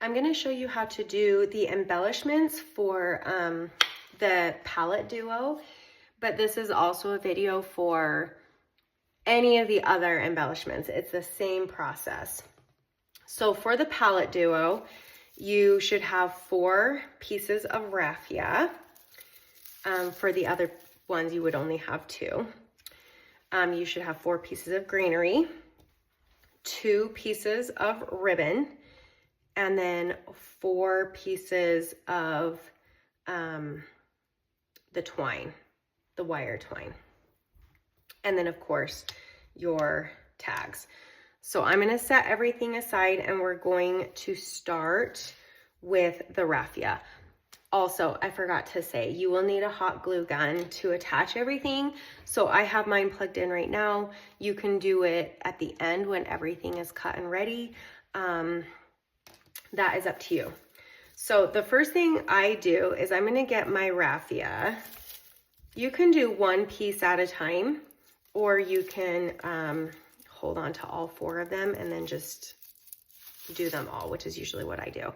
I'm going to show you how to do the embellishments for the Pallet Duo, but this is also a video for any of the other embellishments. It's the same process. So for the Pallet Duo, you should have 4 pieces of raffia. For the other ones, you would only have 2. You should have 4 pieces of greenery, 2 pieces of ribbon, and then 4 pieces of the twine, the wire twine. And then of course, your tags. So I'm gonna set everything aside and we're going to start with the raffia. Also, I forgot to say, you will need a hot glue gun to attach everything. So I have mine plugged in right now. You can do it at the end when everything is cut and ready. That is up to you. So the first thing I do is I'm gonna get my raffia. You can do 1 piece at a time, or you can hold on to all 4 of them and then just do them all, which is usually what I do.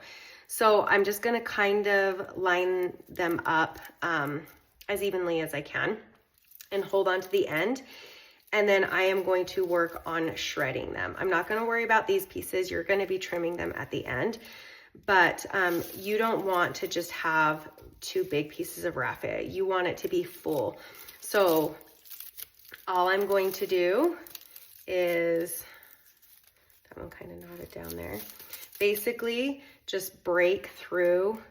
So I'm just gonna kind of line them up as evenly as I can and hold on to the end. And then I am going to work on shredding them. I'm not gonna worry about these pieces. You're gonna be trimming them at the end, but you don't want to just have 2 big pieces of raffia. You want it to be full. So all I'm going to do is, that one kind of knotted down there. Basically, just break through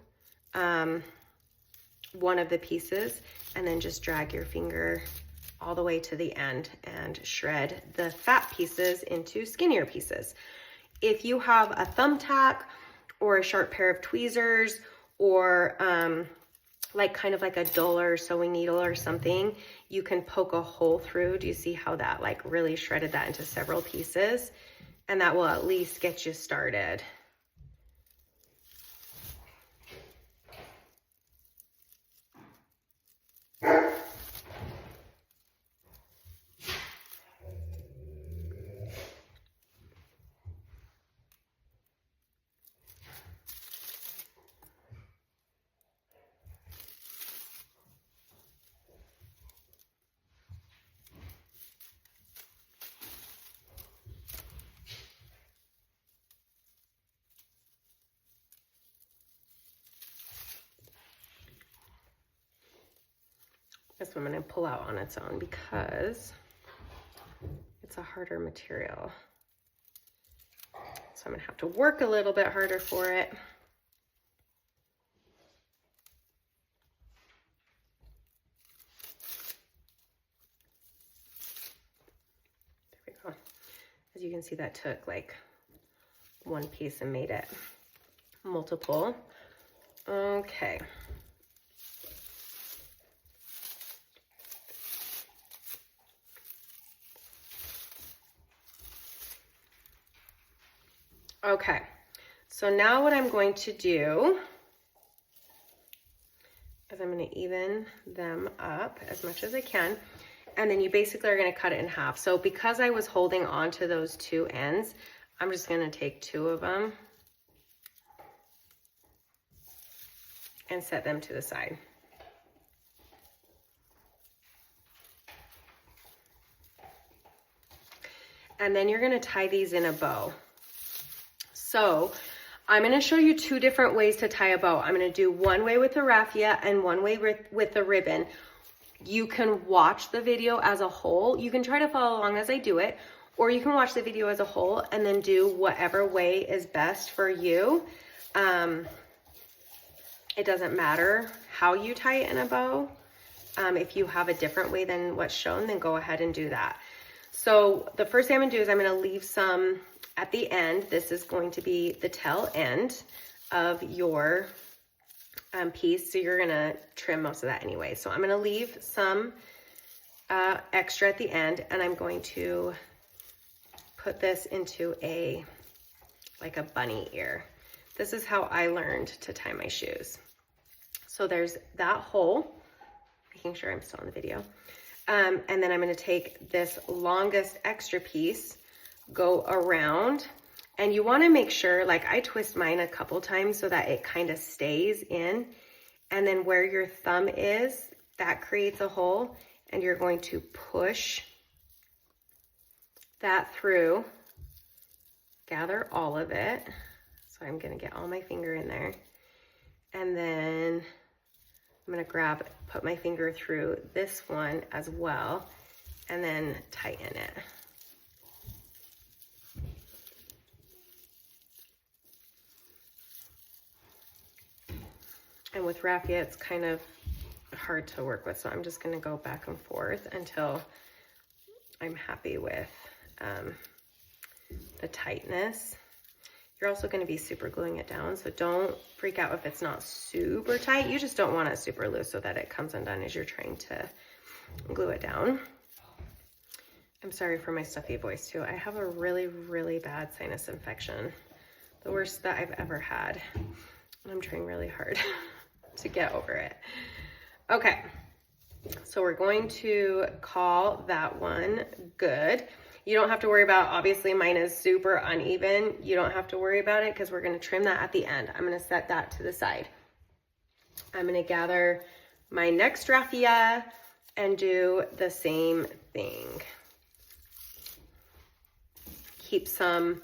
one of the pieces and then just drag your finger all the way to the end and shred the fat pieces into skinnier pieces. If you have a thumbtack or a sharp pair of tweezers or like kind of like a duller sewing needle or something, you can poke a hole through. Do you see how that like really shredded that into several pieces? And that will at least get you started. This one I'm going to pull out on its own because it's a harder material. So I'm going to have to work a little bit harder for it. There we go. As you can see, that took like 1 piece and made it multiple. Okay. Okay, so now what I'm going to do is I'm going to even them up as much as I can, and then you basically are going to cut it in half. So because I was holding on to those 2 ends, I'm just going to take 2 of them and set them to the side. And then you're going to tie these in a bow. So I'm going to show you 2 different ways to tie a bow. I'm going to do one way with the raffia and one way with the ribbon. You can watch the video as a whole. You can try to follow along as I do it, or you can watch the video as a whole and then do whatever way is best for you. It doesn't matter how you tie it in a bow. If you have a different way than what's shown, then go ahead and do that. So the first thing I'm going to do is I'm going to leave some at the end. This is going to be the tail end of your piece. So you're going to trim most of that anyway. So I'm going to leave some extra at the end, and I'm going to put this into like a bunny ear. This is how I learned to tie my shoes. So there's that hole, making sure I'm still in the video. And then I'm going to take this longest extra piece, go around, And you want to make sure, like I twist mine a couple times so that it kind of stays in. And then where your thumb is, that creates a hole, and you're going to push that through, gather all of it. So I'm going to get all my finger in there. And then I'm going to put my finger through this one as well, and then tighten it. And with raffia, it's kind of hard to work with, so I'm just going to go back and forth until I'm happy with the tightness. You're also going to be super gluing it down, so don't freak out if it's not super tight. You just don't want it super loose so that it comes undone as you're trying to glue it down. I'm sorry for my stuffy voice too. I have a really, really bad sinus infection. The worst that I've ever had. And I'm trying really hard to get over it. Okay, so we're going to call that one good. You don't have to worry about, obviously mine is super uneven. You don't have to worry about it because we're going to trim that at the end. I'm going to set that to the side. I'm going to gather my next raffia and do the same thing. Keep some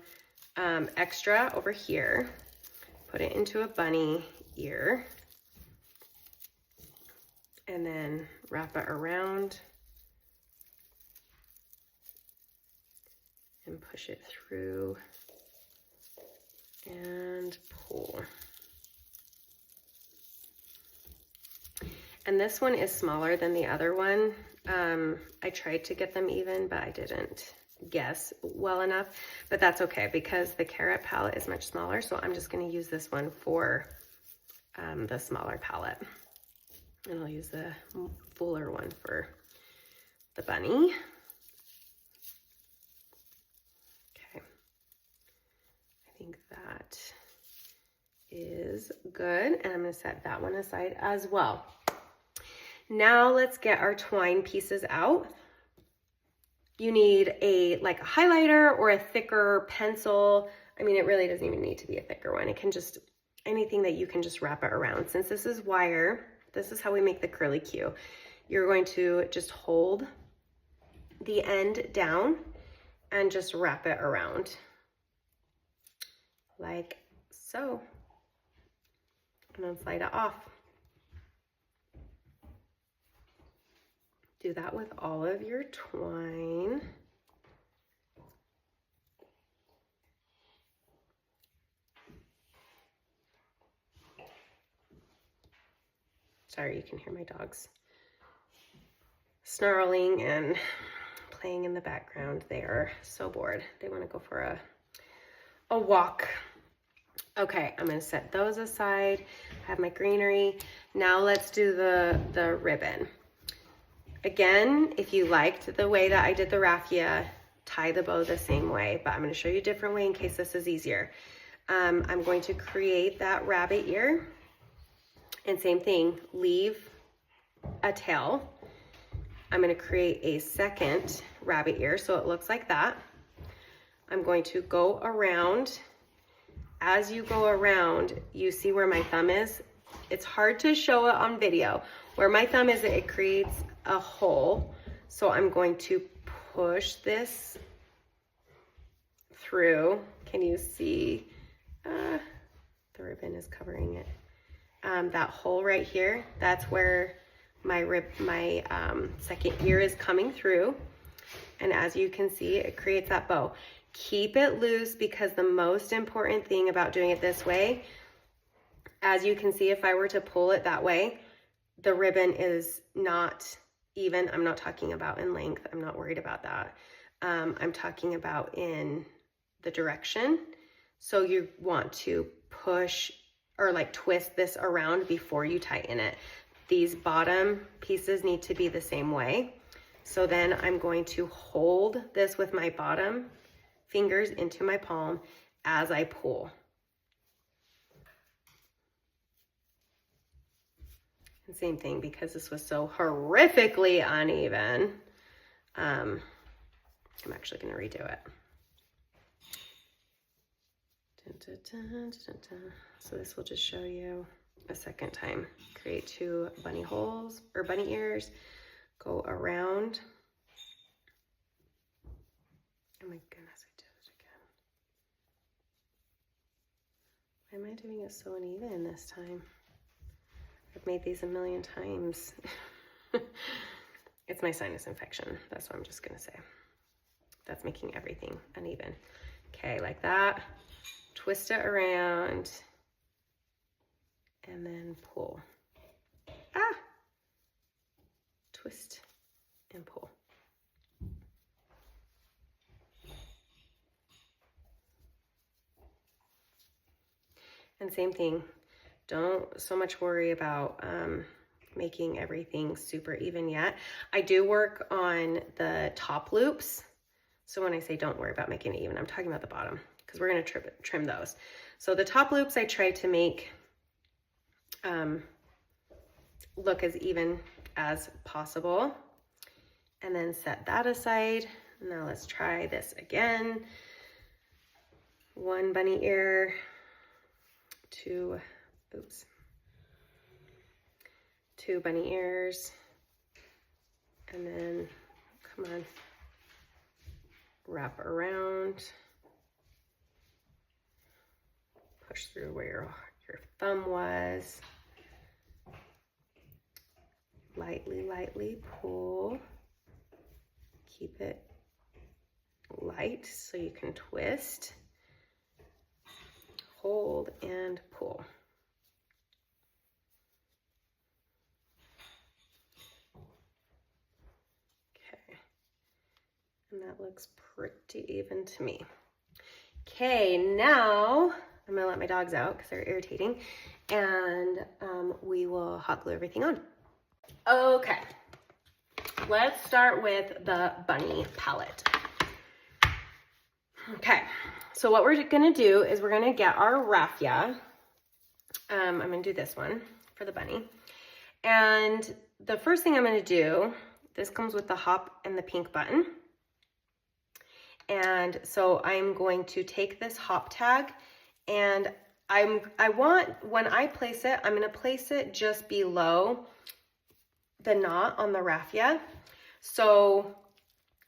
extra over here. Put it into a bunny ear. And then wrap it around. And push it through and pull. And this one is smaller than the other one. I tried to get them even, but I didn't guess well enough, but that's okay because the carrot palette is much smaller. So I'm just going to use this one for the smaller palette, and I'll use the fuller one for the bunny. I think that is good, and I'm going to set that one aside as well. Now let's get our twine pieces out. You need a highlighter or a thicker pencil. I mean, it really doesn't even need to be a thicker one. It can just, anything that you can just wrap it around. Since this is wire, this is how we make the curly Q. You're going to just hold the end down and just wrap it around. Like so, and then slide it off. Do that with all of your twine. Sorry, you can hear my dogs snarling and playing in the background. They are so bored. They want to go for a walk. Okay, I'm going to set those aside. I have my greenery. Now let's do the ribbon. Again, if you liked the way that I did the raffia, tie the bow the same way, but I'm going to show you a different way in case this is easier. I'm going to create that rabbit ear, and same thing, leave a tail. I'm going to create a second rabbit ear so it looks like that. I'm going to go around. As you go around, you see where my thumb is. It's hard to show it on video. Where my thumb is, it creates a hole. So I'm going to push this through. Can you see? The ribbon is covering it. That hole right here, that's where my second ear is coming through. And as you can see, it creates that bow. Keep it loose because the most important thing about doing it this way, as you can see, if I were to pull it that way, the ribbon is not even. I'm not talking about in length. I'm not worried about that. I'm talking about in the direction. So you want to push or twist this around before you tighten it. These bottom pieces need to be the same way. So then I'm going to hold this with my bottom fingers into my palm as I pull. And same thing, because this was so horrifically uneven, I'm actually going to redo it. So this will just show you a second time. Create 2 bunny holes or bunny ears, go around. Oh my goodness, I did it again. Why am I doing it so uneven this time? I've made these a million times. It's my sinus infection. That's what I'm just gonna say. That's making everything uneven. Okay, like that. Twist it around and then pull. Ah! Twist and pull. And same thing, don't so much worry about making everything super even yet. I do work on the top loops. So when I say don't worry about making it even, I'm talking about the bottom because we're gonna trim those. So the top loops I try to make look as even as possible, and then set that aside. Now let's try this again. 1 bunny ear, 2 bunny ears, and then come on, wrap around, push through where your thumb was, lightly pull, keep it light so you can twist, hold and pull. Okay, and that looks pretty even to me. Okay, now I'm gonna let my dogs out because they're irritating, and we will hot glue everything on. Okay, let's start with the bunny palette. Okay, so what we're gonna do is we're gonna get our raffia. I'm gonna do this one for the bunny. And the first thing I'm gonna do, this comes with the hop and the pink button. And so I'm going to take this hop tag, and I want, when I place it, I'm gonna place it just below the knot on the raffia. So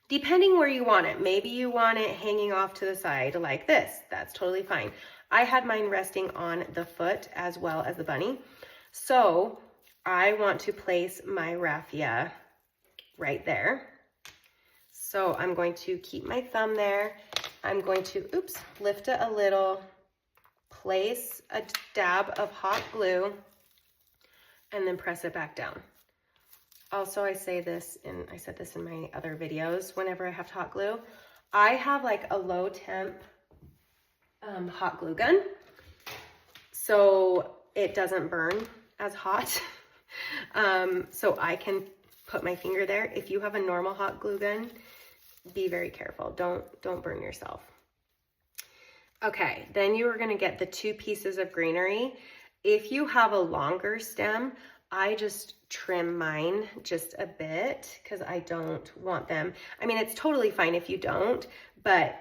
depending where you want it, maybe you want it hanging off to the side like this, that's totally fine. I had mine resting on the foot as well as the bunny. So I want to place my raffia right there. So I'm going to keep my thumb there. I'm going to, lift it a little, place a dab of hot glue, and then press it back down. Also, I said this in my other videos, whenever I have hot glue, I have like a low temp hot glue gun, so it doesn't burn as hot. So I can put my finger there. If you have a normal hot glue gun, be very careful. Don't burn yourself. Okay, then you are gonna get the 2 pieces of greenery. If you have a longer stem, I just trim mine just a bit because I don't want them. I mean, it's totally fine if you don't, but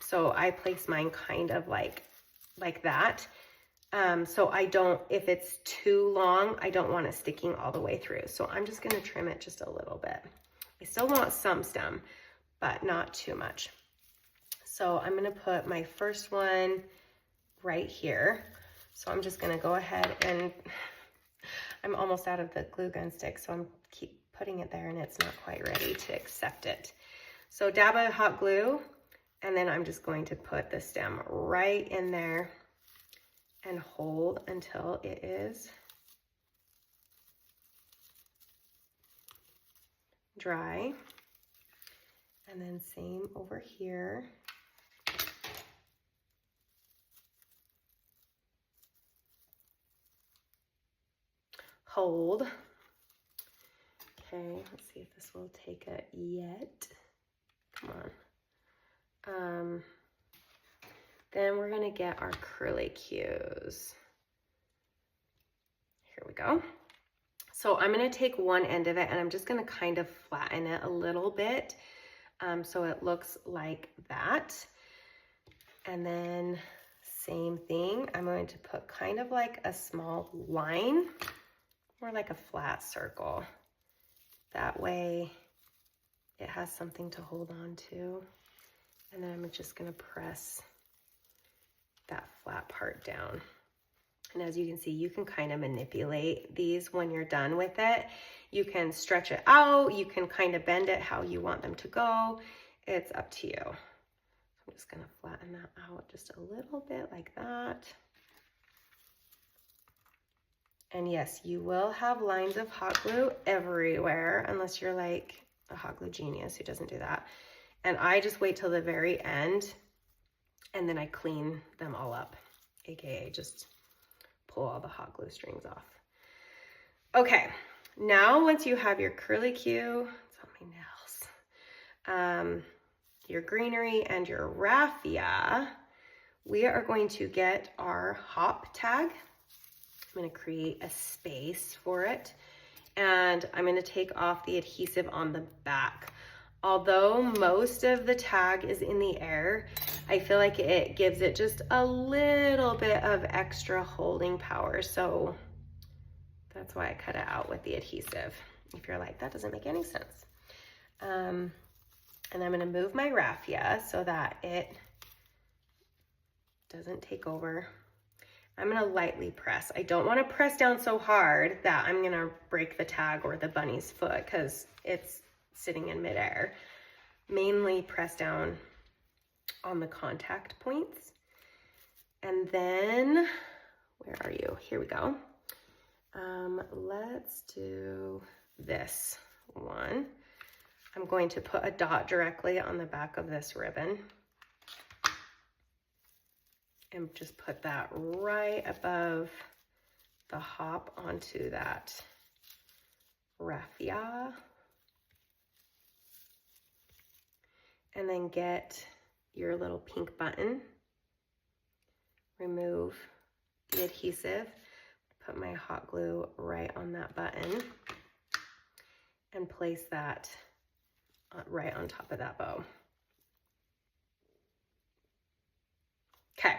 so I place mine kind of like that. So I don't, if it's too long, I don't want it sticking all the way through. So I'm just gonna trim it just a little bit. I still want some stem, but not too much. So I'm gonna put my first one right here. So I'm just gonna go ahead, and I'm almost out of the glue gun stick, so I'm keep putting it there and it's not quite ready to accept it. So dab of hot glue, and then I'm just going to put the stem right in there and hold until it is dry. And then same over here. Hold. Okay, let's see if this will take it yet. Come on. Then we're gonna get our curly cues. Here we go. So I'm gonna take one end of it and I'm just gonna kind of flatten it a little bit so it looks like that. And then same thing, I'm going to put kind of like a small line or like a flat circle. That way it has something to hold on to. And then I'm just gonna press that flat part down. And as you can see, you can kind of manipulate these when you're done with it. You can stretch it out, you can kind of bend it how you want them to go. It's up to you. I'm just gonna flatten that out just a little bit like that. And yes, you will have lines of hot glue everywhere unless you're like a hot glue genius who doesn't do that. And I just wait till the very end and then I clean them all up, AKA just pull all the hot glue strings off. Okay, now once you have your curlicue, it's on my nails, your greenery and your raffia, we are going to get our hop tag. I'm going to create a space for it, and I'm going to take off the adhesive on the back. Although most of the tag is in the air, I feel like it gives it just a little bit of extra holding power. So that's why I cut it out with the adhesive. If you're like, that doesn't make any sense. And I'm gonna move my raffia so that it doesn't take over. I'm gonna lightly press. I don't wanna press down so hard that I'm gonna break the tag or the bunny's foot because it's sitting in midair. Mainly press down on the contact points. And then, where are you? Here we go. Let's do this one. I'm going to put a dot directly on the back of this ribbon and just put that right above the hop onto that raffia. And then get your little pink button, remove the adhesive, put my hot glue right on that button, and place that right on top of that bow. Okay.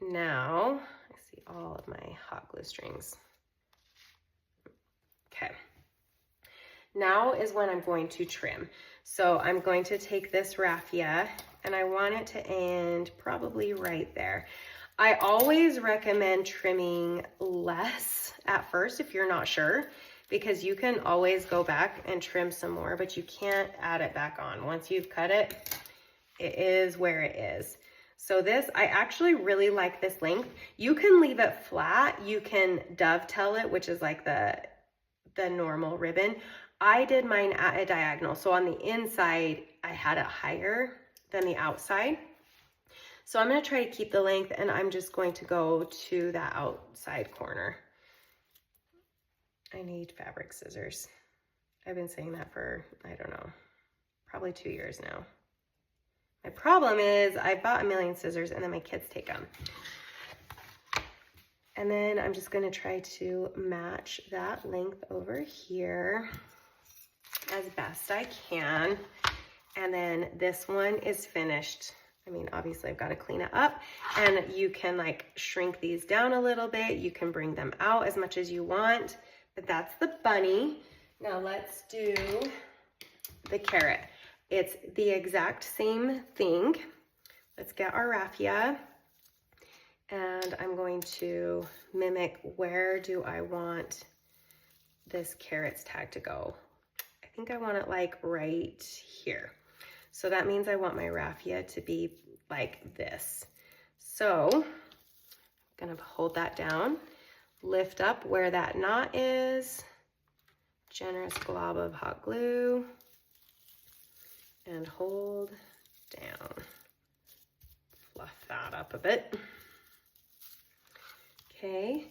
Now, I see all of my hot glue strings. Okay. Now is when I'm going to trim. So I'm going to take this raffia and I want it to end probably right there. I always recommend trimming less at first if you're not sure, because you can always go back and trim some more, but you can't add it back on. Once you've cut it, it is where it is. So this, I actually really like this length. You can leave it flat. You can dovetail it, which is like the normal ribbon. I did mine at a diagonal. So on the inside, I had it higher than the outside. So I'm gonna try to keep the length and I'm just going to go to that outside corner. I need fabric scissors. I've been saying that for, I don't know, probably 2 years now. My problem is I bought a million scissors and then my kids take them. And then I'm just gonna try to match that length over here as best I can. And then this one is finished. I mean, obviously I've got to clean it up, and you can like shrink these down a little bit. You can bring them out as much as you want, but that's the bunny. Now let's do the carrot. It's the exact same thing. Let's get our raffia, and I'm going to mimic where do I want this carrot's tag to go. I think I want it like right here. So that means I want my raffia to be like this. So I'm gonna hold that down, lift up where that knot is, generous glob of hot glue, and hold down. Fluff that up a bit. Okay,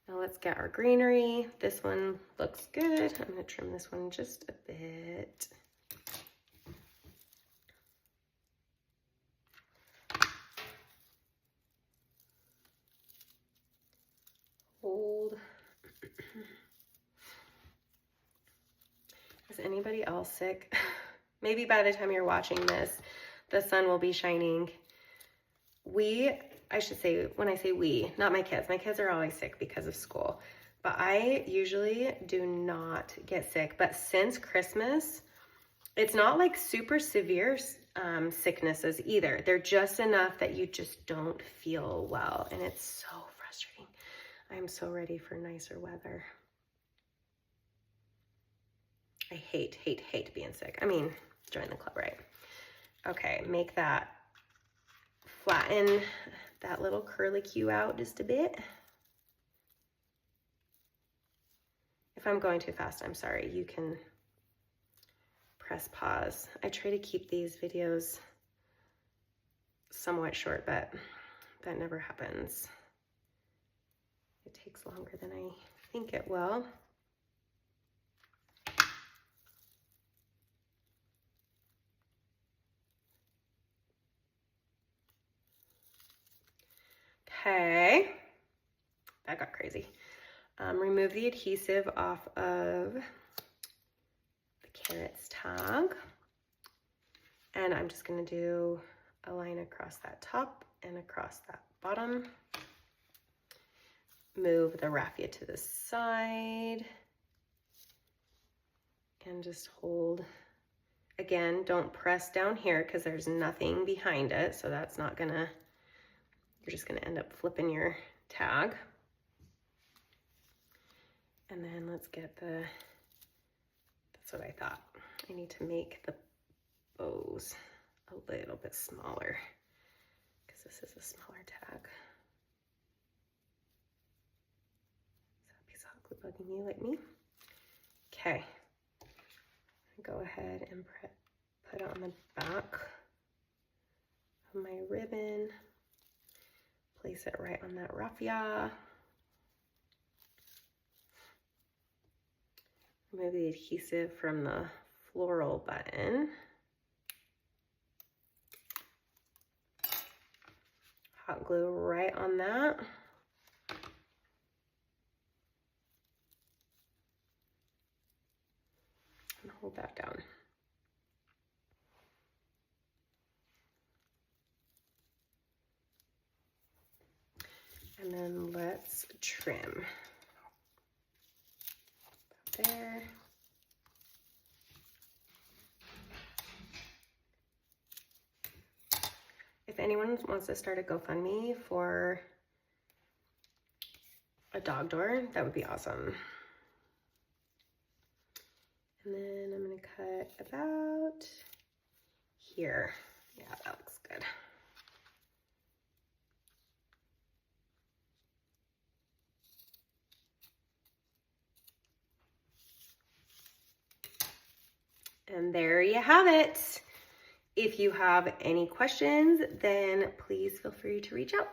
now let's get our greenery. This one looks good. I'm gonna trim this one just a bit. Hold. Is anybody else sick? Maybe by the time you're watching this, the sun will be shining. I should say, when I say we, not my kids are always sick because of school, but I usually do not get sick. But since Christmas, it's not like super severe sicknesses either. They're just enough that you just don't feel well, and it's so frustrating. I'm so ready for nicer weather. I hate being sick. I mean, join the club, right? Okay, make that, flatten that little curlicue out just a bit. If I'm going too fast, I'm sorry. You can press pause. I try to keep these videos somewhat short, but that never happens. It takes longer than I think it will. Okay, that got crazy. Remove the adhesive off of the carrots tag. And I'm just gonna do a line across that top and across that bottom. Move the raffia to the side. And just hold. Again, don't press down here because there's nothing behind it. So that's not gonna, you're just gonna end up flipping your tag. And then let's get that's what I thought. I need to make the bows a little bit smaller because this is a smaller tag. Is that piece of hot glue bugging you like me? Okay. Go ahead and put it on the back of my ribbon. Place it right on that raffia. Remove the adhesive from the floral button. Hot glue right on that. And hold that down. And then let's trim. There. If anyone wants to start a GoFundMe for a dog door, that would be awesome. And then I'm gonna cut about here. Yeah, that looks good. And there you have it. If you have any questions, then please feel free to reach out.